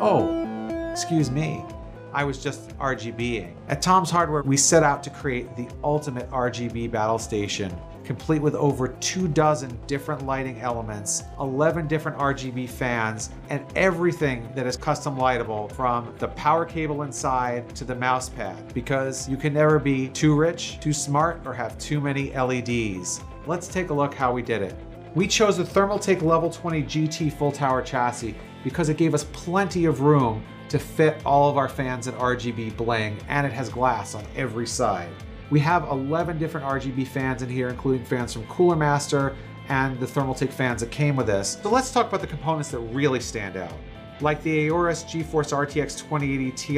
Oh, excuse me. I was just RGBing. At Tom's Hardware, we set out to create the ultimate RGB battle station, complete with over 24 different lighting elements, 11 different RGB fans, and everything that is custom lightable from the power cable inside to the mouse pad, because you can never be too rich, too smart, or have too many LEDs. Let's take a look how we did it. We chose the THERMALTAKE Level 20 GT full tower chassis because it gave us plenty of room to fit all of our fans in RGB bling, and it has glass on every side. We have 11 different RGB fans in here, including fans from Cooler Master and the THERMALTAKE fans that came with this. So let's talk about the components that really stand out. Like the AEROCOOL GeForce RTX 2080 Ti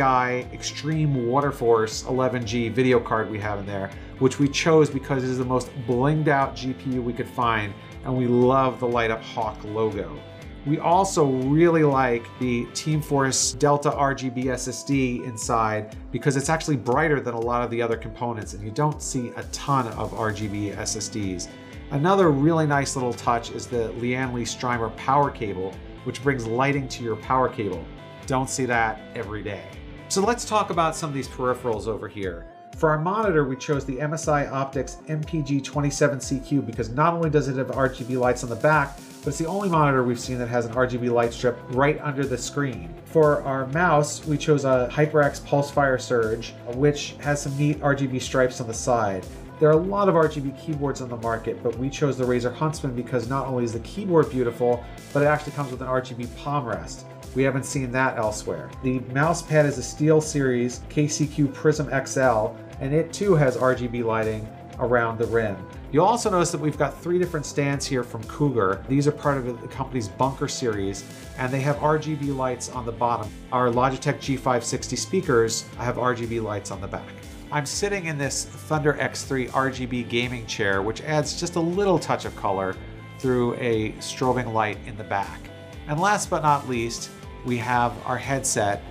Extreme Waterforce 11G video card we have in there, which we chose because it is the most blinged out GPU we could find, and we love the light up Hawk logo. We also really like the TeamForce Delta RGB SSD inside because it's actually brighter than a lot of the other components, and you don't see a ton of RGB SSDs. Another really nice little touch is the Lian Li Strimer power cable, which brings lighting to your power cable. Don't see that every day. So let's talk about some of these peripherals over here. For our monitor, we chose the MSI OPTIX MPG27CQ because not only does it have RGB lights on the back, but it's the only monitor we've seen that has an RGB light strip right under the screen. For our mouse, we chose a HYPERX PULSEFIRE Surge, which has some neat RGB stripes on the side. There are a lot of RGB keyboards on the market, but we chose the RAZER HUNTSMAN because not only is the keyboard beautiful, but it actually comes with an RGB palm rest. We haven't seen that elsewhere. The mouse pad is a SteelSeries KCQ PRISM XL, and it too has RGB lighting around the rim. You'll also notice that we've got 3 different stands here from Cougar. These are part of the company's Bunker series, and they have RGB lights on the bottom. Our Logitech G560 speakers have RGB lights on the back. I'm sitting in this Thunder X3 RGB gaming chair, which adds just a little touch of color through a strobing light in the back. And last but not least, we have our headset,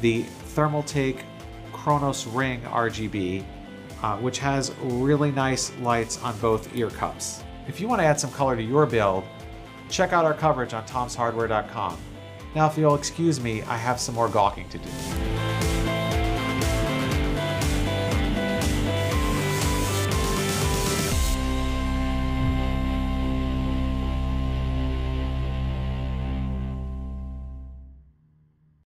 the TherMALTAKE CRONOS RIING RGB, which has really nice lights on both ear cups. If you want to add some color to your build, check out our coverage on tomshardware.com. Now, if you'll excuse me, I have some more gawking to do.